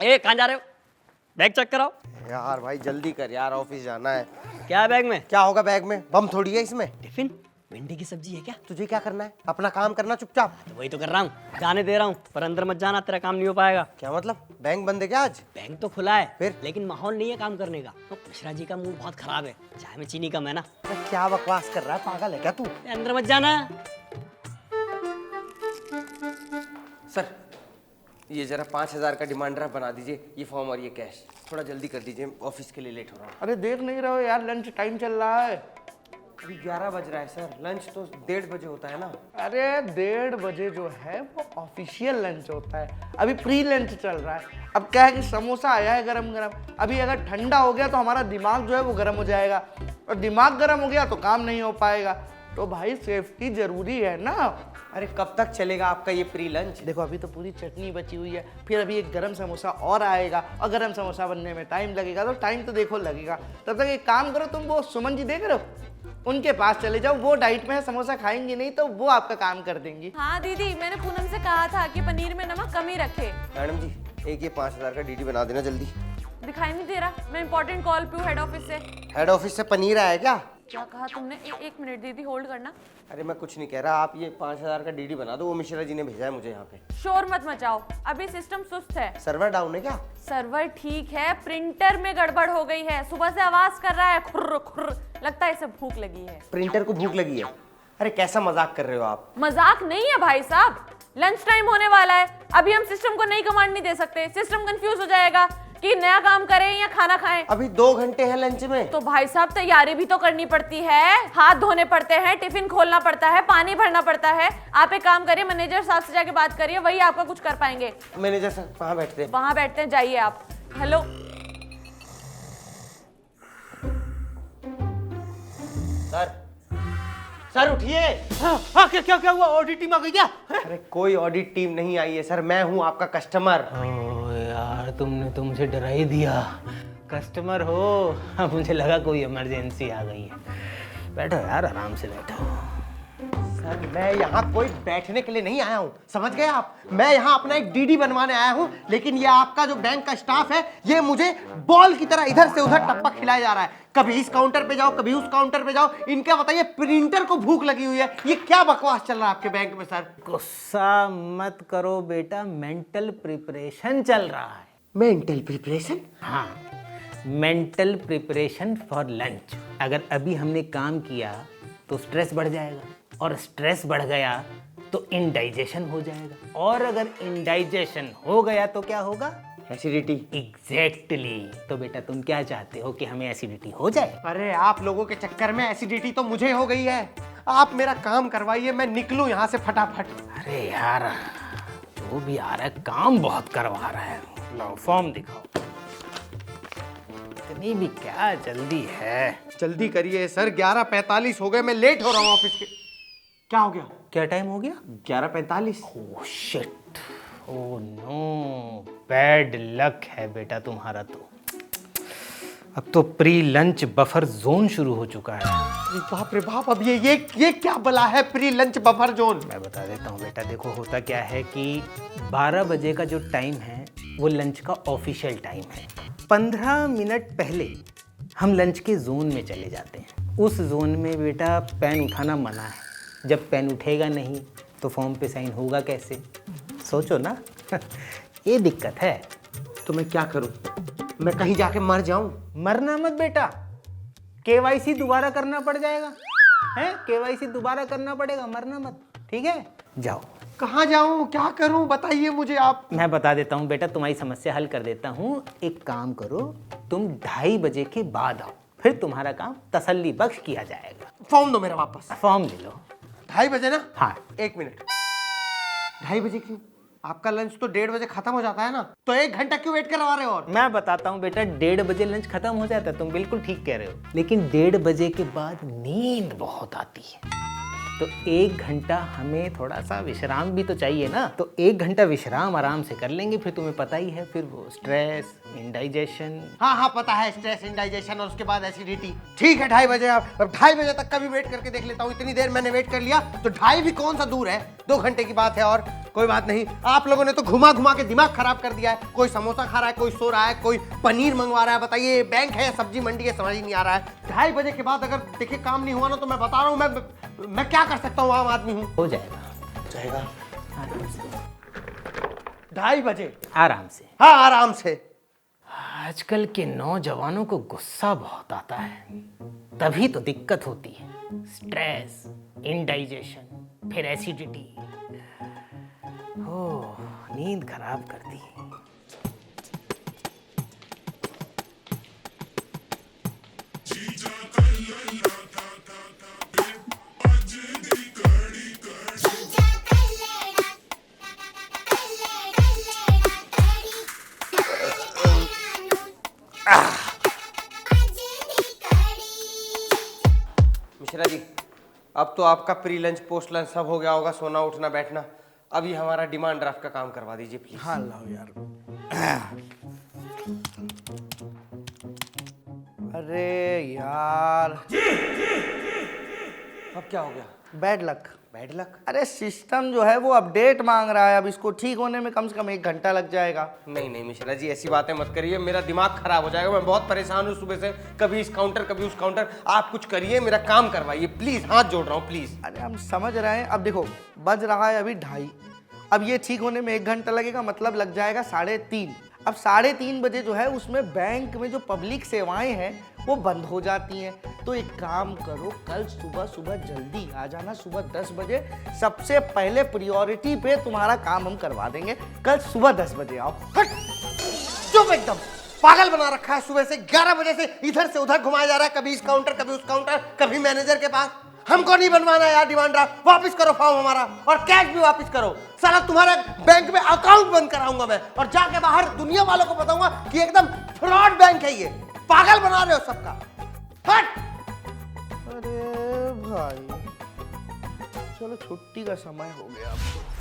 ए कहाँ जा रहे हो? बैग चेक कराओ। यार भाई जल्दी कर यार, ऑफिस जाना है। क्या है बैग में? क्या होगा बैग में? बम थोड़ी है इसमें। टिफिन भिंडी की सब्जी है क्या? तुझे क्या करना है? अपना काम करना चुपचाप। तो वही तो कर रहा हूँ, जाने दे रहा हूँ, पर अंदर मत जाना, तेरा काम नहीं हो पाएगा। क्या मतलब? बैंक बंद है क्या आज? बैंक तो खुला है फिर? लेकिन माहौल नहीं है काम करने का। तो मिश्रा जी का मूड बहुत खराब है, चाय में चीनी कम है ना। अरे क्या बकवास कर रहा है, पागल है क्या तू? अंदर मत जाना। सर ये जरा 5,000 का डिमांड ड्राफ्ट बना दीजिए, ये फॉर्म और ये कैश थोड़ा जल्दी कर दीजिए, ऑफिस के लिए लेट हो रहा हूँ। अरे देख नहीं रहे हो यार, लंच टाइम चल रहा है। अभी 11 बज रहा है सर, लंच तो 1:30 बजे होता है ना। अरे 1:30 बजे जो है वो ऑफिशियल लंच होता है, अभी प्री लंच चल रहा है। अब क्या है कि समोसा आया है गरम गरम, अभी अगर ठंडा हो गया तो हमारा दिमाग जो है वो गर्म हो जाएगा, और दिमाग गर्म हो गया तो काम नहीं हो पाएगा। तो भाई सेफ्टी जरूरी है ना। अरे कब तक चलेगा आपका ये प्री लंच? देखो अभी तो पूरी चटनी बची हुई है, फिर अभी एक गरम समोसा और आएगा, और गरम समोसा बनने में टाइम लगेगा, तो टाइम तो देखो लगेगा। तब तक एक काम करो, तुम वो सुमन जी देख रहे हो, उनके पास चले जाओ, वो डाइट में है, समोसा खाएंगी नहीं तो वो आपका काम कर देंगी। हाँ दीदी, मैंने पूनम से कहा था कि पनीर में नमक कम ही रखे। मैडम जी एक ये 5,000 का डीडी बना देना जल्दी। दिखाई नहीं दे रहा, मैं इंपॉर्टेंट कॉल पे हूँ हेड ऑफिस से। हेड ऑफिस से पनीर आया क्या? क्या कहा तुमने? एक मिनट दीदी, होल्ड करना। अरे मैं कुछ नहीं कह रहा, आप ये 5,000 का डीडी बना दो, वो मिश्रा जी ने भेजा है मुझे यहाँ पे। शोर मत मचाओ, अभी सिस्टम सुस्त है। सर्वर डाउन है क्या? सर्वर ठीक है, प्रिंटर में गड़बड़ हो गई है, सुबह से आवाज कर रहा है खुर्र खुर्र, लगता है इसे भूख लगी है। प्रिंटर को भूख लगी है? अरे कैसा मजाक कर रहे हो आप? मजाक नहीं है भाई साहब, लंच टाइम होने वाला है, अभी हम सिस्टम को नई कमांड नहीं दे सकते, सिस्टम कंफ्यूज हो जाएगा कि नया काम करें या खाना खाएं। अभी 2 घंटे हैं लंच में। तो भाई साहब तैयारी भी तो करनी पड़ती है, हाथ धोने पड़ते हैं, टिफिन खोलना पड़ता है, पानी भरना पड़ता है। आप एक काम करिए, मैनेजर साहब से जाके बात करिए, वही आपका कुछ कर पाएंगे। मैनेजर साहब कहाँ बैठते हैं? वहां बैठते हैं, जाइए आप। हेलो सर, सर उठिए। हाँ क्या क्या क्या हुआ? ऑडिट टीम आ गई क्या? अरे कोई ऑडिट टीम नहीं आई है सर, मैं हूँ आपका कस्टमर। ओ यार, तुमने तो मुझे डरा ही दिया। कस्टमर हो? अब मुझे लगा कोई इमरजेंसी आ गई है। बैठो यार, आराम से बैठो। सर मैं यहाँ कोई बैठने के लिए नहीं आया हूँ, समझ गए आप? मैं यहाँ अपना एक डीडी बनवाने आया हूँ, लेकिन ये आपका जो बैंक का स्टाफ है ये मुझे बॉल की तरह इधर से उधर टप्पा खिलाया जा रहा है। कभी इस काउंटर पे जाओ, कभी उस काउंटर पे जाओ। इनका बताइए, प्रिंटर को भूख लगी हुई है, ये क्या बकवास चल रहा है आपके बैंक में सर? गुस्सा मत करो बेटा, मेंटल प्रिपरेशन चल रहा है। Mental preparation? हाँ, मेंटल प्रिपरेशन फॉर लंच। अगर अभी हमने काम किया तो स्ट्रेस बढ़ जाएगा, और स्ट्रेस बढ़ गया तो इनडाइजेशन हो जाएगा, और अगर इनडाइजेशन हो गया तो क्या होगा? एसिडिटी। एग्जैक्टली। तो बेटा तुम क्या चाहते हो कि हमें एसिडिटी हो जाए? अरे आप लोगों के चक्कर में एसिडिटी तो मुझे हो गई है। आप मेरा काम करवाइए, मैं निकलूं यहाँ से फटाफट। अरे यार, जो भी आ रहा है काम बहुत करवा रहा है। लो फॉर्म दिखाओ। इतनी भी क्या जल्दी है? जल्दी करिए सर, 11:45 हो गए, मैं लेट हो रहा हूँ ऑफिस के। क्या हो गया? क्या टाइम हो गया? 11:45। Oh shit, oh no, bad luck है बेटा तुम्हारा तो। अब तो प्री लंच बफर जोन शुरू हो चुका है। अरे बाप रे बाप, अब ये क्या बला है प्री लंच बफर जोन? मैं बता देता हूँ बेटा, देखो होता क्या है कि 12 बजे का जो टाइम है वो लंच का ऑफिशियल टाइम है। 15 मिनट पहले हम लंच के जोन में चले जाते हैं। उस जोन में बेटा पेन उठाना मना है। जब पेन उठेगा नहीं तो फॉर्म पे साइन होगा कैसे? सोचो ना। ये दिक्कत है। तो मैं क्या करूं? मैं कहीं जाके मर जाऊं? मरना मत बेटा, केवाईसी दोबारा करना पड़ जाएगा। है, केवाईसी दोबारा करना पड़ेगा, मरना मत, ठीक है? जाओ। कहाँ जाऊं, क्या करूं, बताइए मुझे आप। मैं बता देता हूँ बेटा, तुम्हारी समस्या हल कर देता हूँ। एक काम करो, तुम 2:30 बजे के बाद आओ, फिर तुम्हारा काम तसल्ली बख्श किया जाएगा। फॉर्म दो मेरा वापस। फॉर्म ले लो। 2:30 बजे ना? हाँ। 1 मिनट। 2:30 बजे क्यों? आपका लंच तो 1:30 बजे खत्म हो जाता है ना, तो 1 घंटा क्यों वेट करवा रहे हो? और मैं बताता हूँ बेटा, 1:30 बजे लंच खत्म हो जाता है, तुम बिल्कुल ठीक कह रहे हो, लेकिन 1:30 बजे के बाद नींद बहुत आती है। तो 1 घंटा हमें थोड़ा सा विश्राम भी तो चाहिए ना। तो 1 घंटा विश्राम आराम से कर लेंगे, फिर तुम्हें पता ही है, फिर वो स्ट्रेस, इंडाइजेशन। हाँ हाँ पता है, स्ट्रेस, इंडाइजेशन और उसके बाद एसिडिटी। ठीक है 2:30 बजे, आप 2:30 बजे तक का भी वेट करके देख लेता हूँ। इतनी देर मैंने वेट कर लिया तो 2:30 भी कौन सा दूर है, 2 घंटे की बात है। और कोई बात नहीं, आप लोगों ने तो घुमा घुमा के दिमाग खराब कर दिया है। कोई समोसा खा रहा है, कोई सो रहा है, कोई पनीर मंगवा रहा है। बताइए बैंक है या सब्जी मंडी है, समझ ही नहीं आ रहा है। 2:30 बजे के बाद अगर देखिए काम नहीं हुआ ना तो मैं बता रहा हूँ मैं क्या कर सकता हूँ, आम आदमी हूँ। हो जाएगा आराम से 2:30 बजे आराम से। हाँ आराम से। आजकल के नौजवानों को गुस्सा बहुत आता है, तभी तो दिक्कत होती है। स्ट्रेस, इंडाइजेशन, फिर एसिडिटी। ओह, नींद खराब कर दी। मिश्रा जी, अब तो आपका प्री लंच, पोस्ट लंच सब हो गया होगा, सोना उठना बैठना। अभी हमारा डिमांड ड्राफ्ट का काम करवा दीजिए प्लीज। हाँ लाओ यार। अरे यार, अब क्या हो गया? Bad luck. Bad luck? अरे सिस्टम जो है वो अपडेट मांग रहा है, अब इसको ठीक होने में कम से कम 1 घंटा लग जाएगा। नहीं नहीं मिश्रा जी, ऐसी बातें मत करिए, मेरा दिमाग खराब हो जाएगा। मैं बहुत परेशान हूँ सुबह से, कभी इस काउंटर कभी उस काउंटर। आप कुछ करिए, मेरा काम करवाइए प्लीज, हाथ जोड़ रहा हूँ प्लीज। अरे हम समझ रहे हैं। अब देखो बज रहा है अभी 2:30, अब ये ठीक होने में 1 घंटा लगेगा, मतलब लग जाएगा 3:30। अब 3:30 बजे जो है उसमें बैंक में जो पब्लिक सेवाएं हैं वो बंद हो जाती हैं। तो एक काम करो, कल सुबह जल्दी आ जाना, सुबह 10 बजे। सबसे पहले प्रायोरिटी पे तुम्हारा काम हम करवा देंगे। कल सुबह 10 बजे आओ। हट! चुप एकदम, पागल बना रखा है। सुबह से 11 बजे से इधर से उधर घुमाया जा रहा है, कभी इस काउंटर कभी उस काउंटर, कभी मैनेजर के पास। हमको नहीं बनवाना यार डिमांड ड्राफ्ट। वापस करो फॉर्म हमारा, और कैश भी वापस करो। साला तुम्हारा बैंक में अकाउंट बंद कराऊंगा मैं, और जाके बाहर दुनिया वालों को बताऊंगा कि एकदम फ्रॉड बैंक है ये। पागल बना रहे हो सबका। हट! अरे भाई, चलो छुट्टी का समय हो गया अब तो।